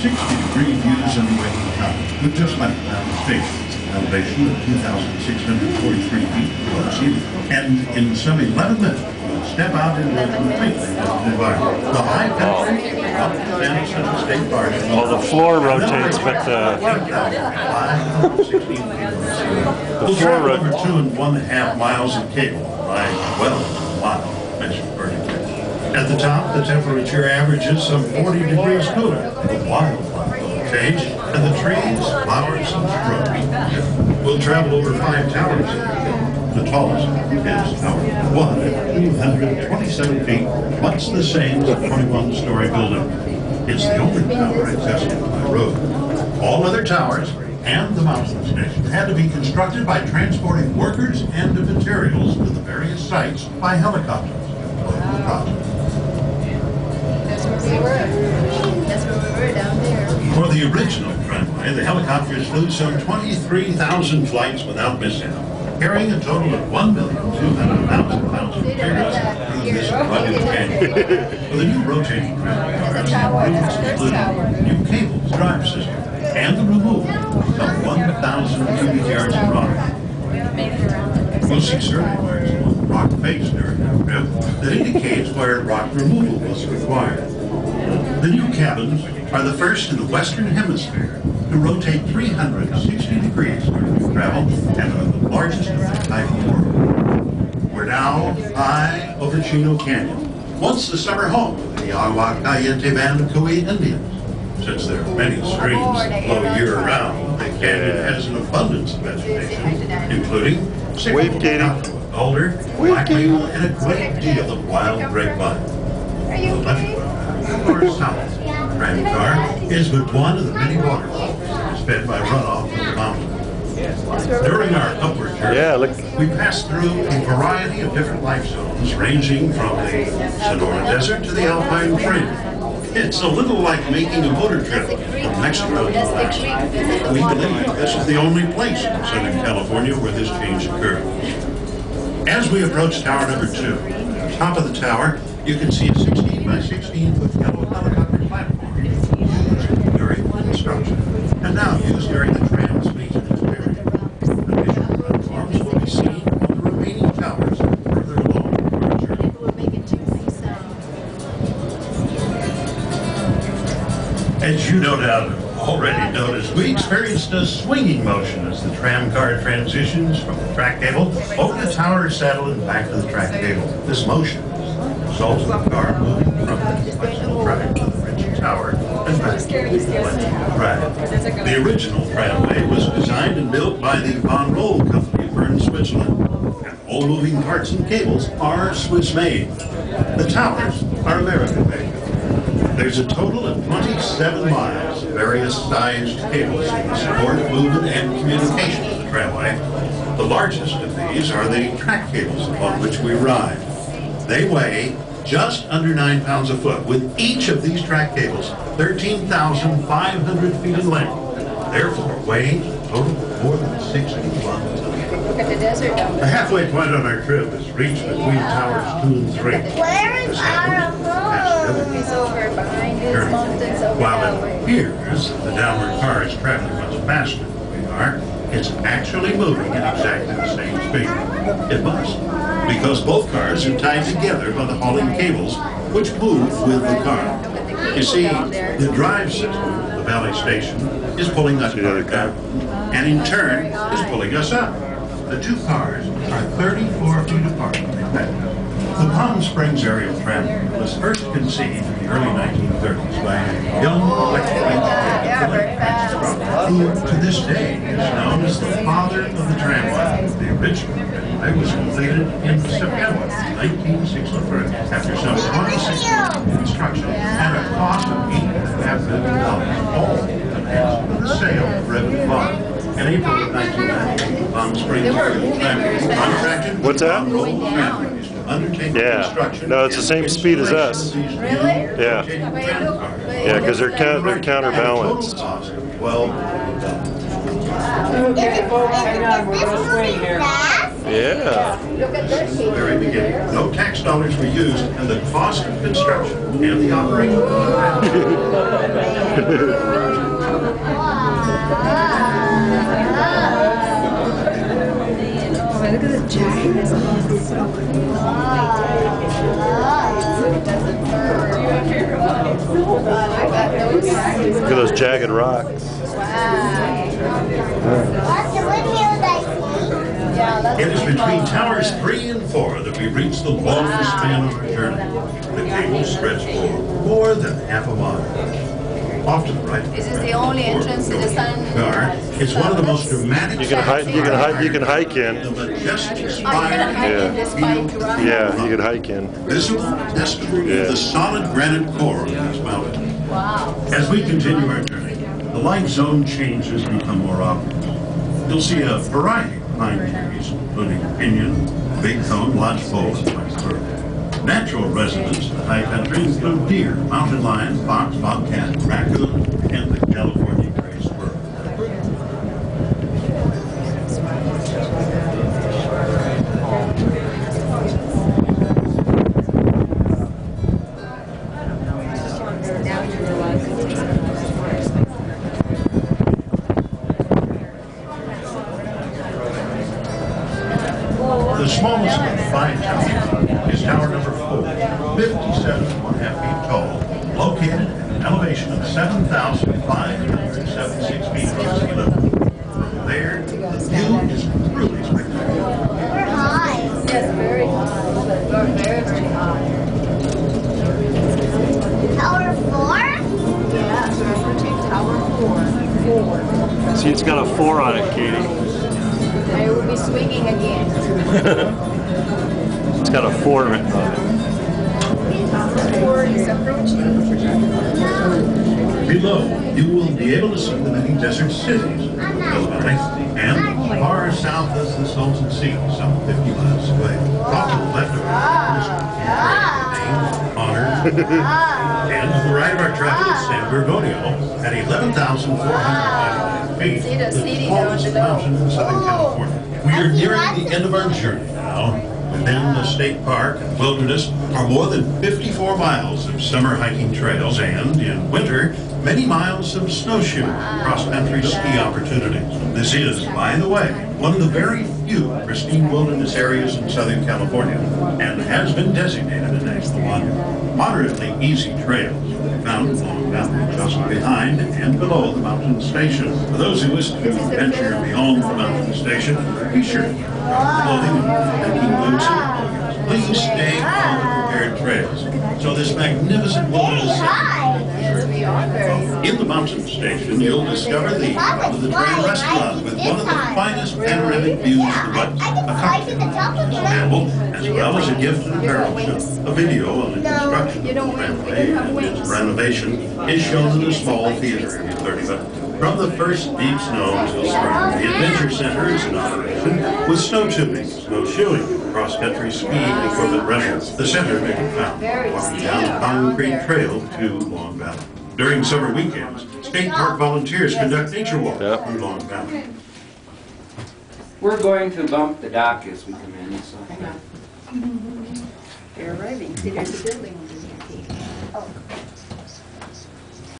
60-degree views in the way to the top, with just left down the station. Elevation of 2,643 feet below sea level. And in some 11 minutes, we'll step out into a completely different environment. The high country, up to San Jacinto State Park. Well, the floor rotates, but the floor rotates. Over 2.5 miles of cable, by well a mile, measured vertically. At the top, the temperature averages some 40 degrees cooler. The wildlife will change, and the trees, flowers, and shrubs. We'll travel over 5 towers. The tallest is Tower 1 at 227 feet, much the same as a 21-story building. It's the only tower accessible by road. All other towers and the mountain station had to be constructed by transporting workers and materials to the various sites by helicopters. That's where we were down there. For the original Tramway, the helicopters flew some 23,000 flights without mishap, carrying a total of 1,200,000 pounds of materials through this rugged canyon. With a new rotating tram, improvements including new cables, drive system, and the removal of 1,000 cubic yards of rock. We'll see survey marks along the rock face during our trip that indicates where rock removal was required. The new cabins are the first in the Western Hemisphere to rotate 360 degrees during travel and are the largest of their type in the world. We're now high over Chino Canyon, once the summer home of the Agua Caliente band of Coe Indians. Since there are many streams that flow year-round, the canyon has an abundance of vegetation, including Wave, Katy. alder, black maple, and a great deal of wild grapevine. The left or south tram car is but one of the many waterfalls that is fed by runoff from the mountain. During our upward journey, we passed through a variety of different life zones, ranging from the Sonora Desert to the Alpine Fringe. It's a little like making a motor trip from Mexico to Alaska. We believe this is the only place in Southern California where this change occurred. As we approach tower number 2, at the top of the tower, you can see a 16 by 16 foot yellow helicopter platform used during construction, and now used during the tram's maintenance period. Additional platforms will be seen on the remaining towers further along our journey. As you no doubt have already noticed, we experienced a swinging motion as the tram car transitions from the track cable over the tower saddle and back to the track cable. This motion is the result of the car moving from the flexible track to the rigid tower and back to the flexible track. The original tramway was designed and built by the Von Roll Company of Bern, Switzerland, and all moving parts and cables are Swiss-made. The towers are American-made. There's a total of 27 miles of various sized cables to support movement and communication of the tramway. The largest of these are the track cables upon which we ride. They weigh just under 9 pounds a foot, with each of these track cables 13,500 feet in length, therefore weighing a total of more than 61 tons. Look at the desert down The there. halfway point on our trip is reached between towers 2 and 3. Where is our home? It's over behind these mountains over While that it way. appears that the downward car is traveling much faster than we are, it's actually moving at exactly the same speed. It must, because both cars are tied together by the hauling cables, which move with the car. You see, the drive system of the valley station is pulling that car down, and in turn is pulling us up. The two cars are 34 feet apart when they met. The Palm Springs aerial tramway was first conceived in the early 1930s by a young electric engineer, who to this day is known as the father of the tramway. The original tramway was completed in September 1963 after some 26 years of construction at a cost of $8.5 million, all financed with the sale of Ribbon Farm. In April of 1998, Palm Springs aerial tramway contracted What's that? construction. No, it's the same speed as us. Really? Yeah. Yeah, because they're counterbalanced. Okay, folks, hang on, we're going to swing here. Yeah. Look at this. Since the very beginning, no tax dollars were used, and the cost of construction and the operation of the Look at the jaggedness on this. Look at those jagged rocks. It is between towers 3 and 4 that we reach the longest span of our journey. The cable stretched for more than half a mile. Off to the right. This is the only entrance to the sun. It's one of the most dramatic. You can hike in. The majestic Are you gonna hike spire. in this bike ride? Yeah, you can hike in. Visible testimony of the solid granite core of these mountains. Wow. As we continue our journey, the light zone changes become more obvious. You'll see a variety of pine trees, including pinyon, big cone, lodgepole, and white fir. Natural residents in the high country include deer, mountain lion, fox, bobcat, raccoon, and the California gray squirrel. The smallest of the 5 towers is tower number 4, 57.5 feet tall, located at an elevation of 7,576 feet above sea level. From there, the view is truly spectacular. We're high. Yes, very high. We're very, very high. Tower 4? Yeah, so we're going to take Tower 4. See, it's got a 4 on it, Katie. I will be swinging again. It's got a 4 written on it. 4 is approaching. Below, you will be able to see the many desert cities of the valley, and far south is the Salton Sea, some 50 miles away. Off to the left of our names, honors, and to the right of our travel is San Bergonio at 11,405 feet, the tallest mountain in Southern California. We are nearing the end of our journey now. Within the state park and wilderness are more than 54 miles of summer hiking trails and, in winter, many miles of snowshoe cross-country ski opportunities. This is, by the way, one of the very few pristine wilderness areas in Southern California and has been designated a national monument. Moderately easy trails found along Valley just behind and below the mountain station. For those who wish to venture beyond the mountain station, be sure to keep proper clothing and hiking boots and please stay on the prepared trails. So this magnificent wilderness in the mountain station, you'll discover the Tram restaurant with one of the finest panoramic views the West available, as well as a gift and apparel show. A video on the construction of the Tramway and its renovation is shown in a small theater every 30 minutes. From the first deep snow until spring, the Adventure Center is in operation with snow tubing, snowshoeing, cross-country skiing equipment rentals. The center may be found walking down the concrete trail to Long Valley. During summer weekends, state park volunteers conduct nature walks through Long Valley. We're going to bump the dock as we come in, so. They're arriving. See, there's a building underneath. Oh.